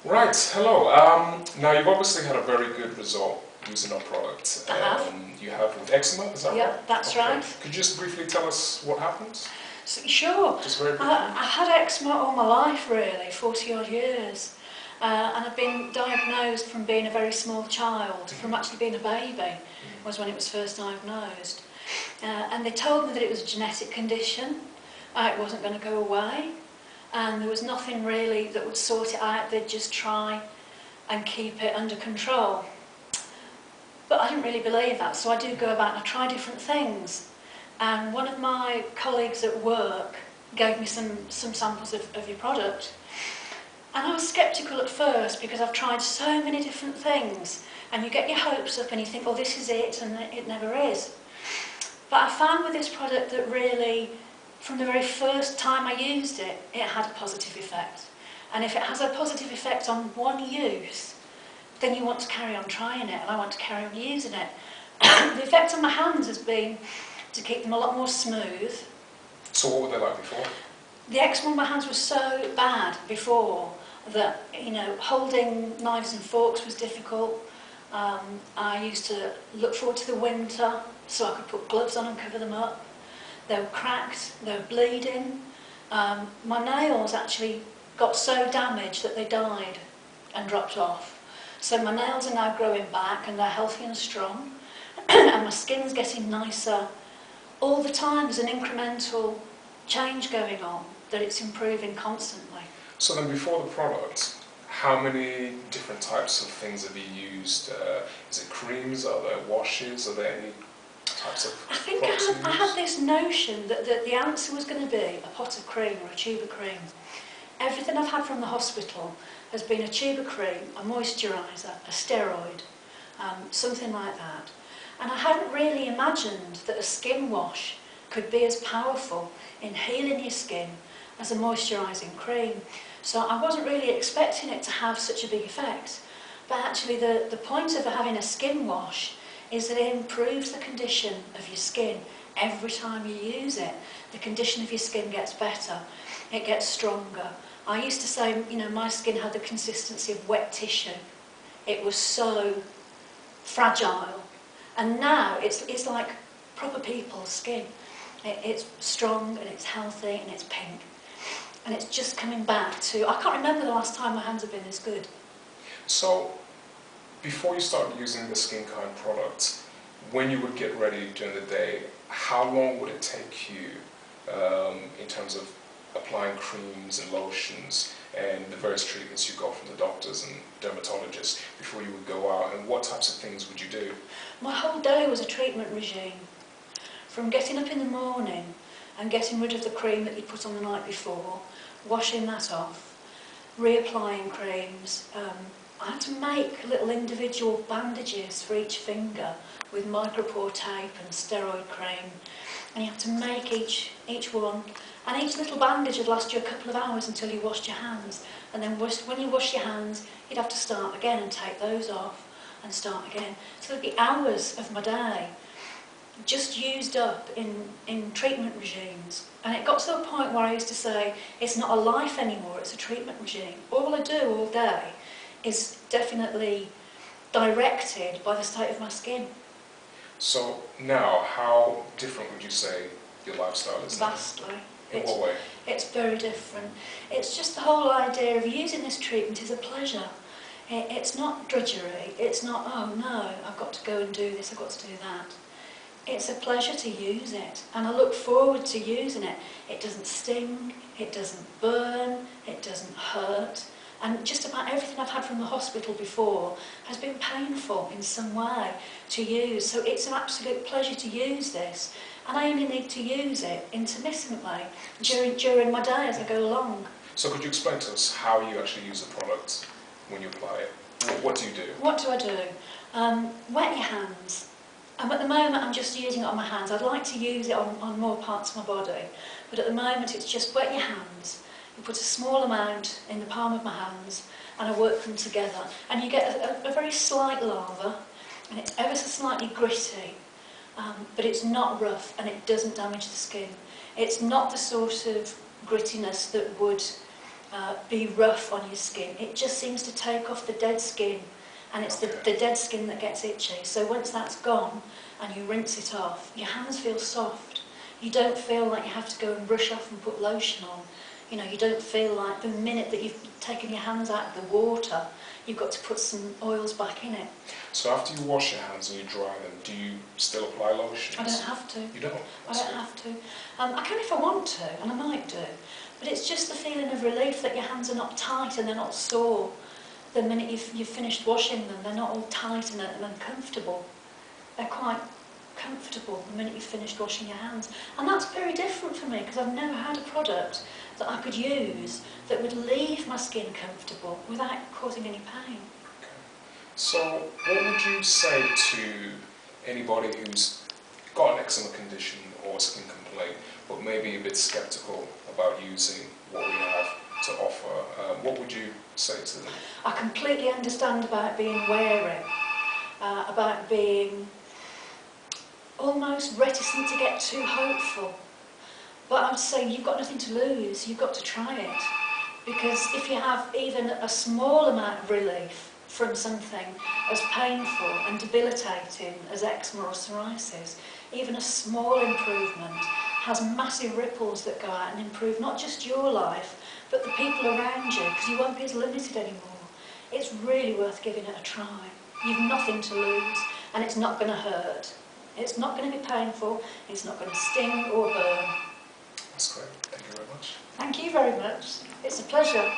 Right, hello. Now you've obviously had a very good result using our product. I have. You have with eczema, is that right? Yeah, that's right. Could you just briefly tell us what happened? Sure. Just very briefly. I had eczema all my life, really, 40 odd years. And I've been diagnosed from being a very small child, from actually being a baby, was when it was first diagnosed. And they told me that it was a genetic condition, it wasn't going to go away, and there was nothing really that would sort it out. They'd just try and keep it under control. But I didn't really believe that, so I do go about and I try different things. And one of my colleagues at work gave me some samples of your product. And I was sceptical at first because I've tried so many different things, and you get your hopes up and you think, oh, this is it, and it never is. But I found with this product that really, from the very first time I used it, it had a positive effect. And if it has a positive effect on one use, then you want to carry on trying it, and I want to carry on using it. The effect on my hands has been to keep them a lot more smooth. So what were they like before? The eczema on my hands was so bad before that, you know, holding knives and forks was difficult. I used to look forward to the winter so I could put gloves on and cover them up. They were cracked, they were bleeding. My nails actually got so damaged that they died and dropped off. So my nails are now growing back and they're healthy and strong. And my skin's getting nicer. All the time there's an incremental change going on, that it's improving constantly. So then before the product, how many different types of things have you used? Is it creams? Are there washes? Are there any types of I think products I had this notion that the answer was going to be a pot of cream or a tube of cream. Everything I've had from the hospital has been a tube of cream, a moisturiser, a steroid, something like that. And I hadn't really imagined that a skin wash could be as powerful in healing your skin as a moisturising cream. So I wasn't really expecting it to have such a big effect. But actually the point of having a skin wash is that it improves the condition of your skin every time you use it. The condition of your skin gets better, it gets stronger. I used to say, you know, my skin had the consistency of wet tissue. It was so fragile. And now it's like proper people's skin. It's strong and it's healthy and it's pink. And it's just coming back to, I can't remember the last time my hands have been this good. So before you started using the SkinKind product, when you would get ready during the day, how long would it take you in terms of applying creams and lotions and the various treatments you got from the doctors and dermatologists before you would go out, and what types of things would you do? My whole day was a treatment regime. From getting up in the morning and getting rid of the cream that you put on the night before, washing that off, reapplying creams. I had to make little individual bandages for each finger with micropore tape and steroid cream, and you had to make each one, and each little bandage would last you a couple of hours until you washed your hands, and then when you wash your hands you'd have to start again and take those off and start again. So there'd be hours of my day just used up in treatment regimes. And it got to a point where I used to say, it's not a life anymore, it's a treatment regime. All I do all day is definitely directed by the state of my skin. So now, how different would you say your lifestyle is now? Vastly. In what way? It's very different. It's just the whole idea of using this treatment is a pleasure. It's not drudgery, it's not, oh no, I've got to go and do this, I've got to do that. It's a pleasure to use it, and I look forward to using it. It doesn't sting, it doesn't burn, it doesn't hurt, and just about everything I've had from the hospital before has been painful in some way to use. So it's an absolute pleasure to use this, and I only need to use it intermittently during my day as I go along. So could you explain to us how you actually use the product when you apply it? What do you do? What do I do? Wet your hands. At the moment I'm just using it on my hands. I'd like to use it on more parts of my body, but at the moment it's just wet your hands. You put a small amount in the palm of my hands and I work them together, and you get a very slight lather, and it's ever so slightly gritty, but it's not rough and it doesn't damage the skin. It's not the sort of grittiness that would be rough on your skin. It just seems to take off the dead skin, and it's the dead skin that gets itchy. So once that's gone and you rinse it off, your hands feel soft. You don't feel like you have to go and brush off and put lotion on. You know, you don't feel like the minute that you've taken your hands out of the water, you've got to put some oils back in it. So after you wash your hands and you dry them, do you still apply lotions? I don't have to. You don't? I don't have to. I can if I want to, and I might do. But it's just the feeling of relief that your hands are not tight and they're not sore. The minute you've finished washing them, they're not all tight and uncomfortable. They're quite comfortable the minute you've finished washing your hands. And that's very different for me, because I've never had a product that I could use that would leave my skin comfortable without causing any pain. Okay. So what would you say to anybody who's got an eczema condition or a skin complaint, but maybe a bit sceptical about using what we have to offer? What would you say to them? I completely understand about being wary, about being almost reticent to get too hopeful. But I would say you've got nothing to lose, you've got to try it. Because if you have even a small amount of relief from something as painful and debilitating as eczema or psoriasis, even a small improvement has massive ripples that go out and improve not just your life, but the people around you, because you won't be as limited anymore. It's really worth giving it a try. You've nothing to lose, and it's not going to hurt. It's not going to be painful, it's not going to sting or burn. That's great. Thank you very much. Thank you very much. It's a pleasure.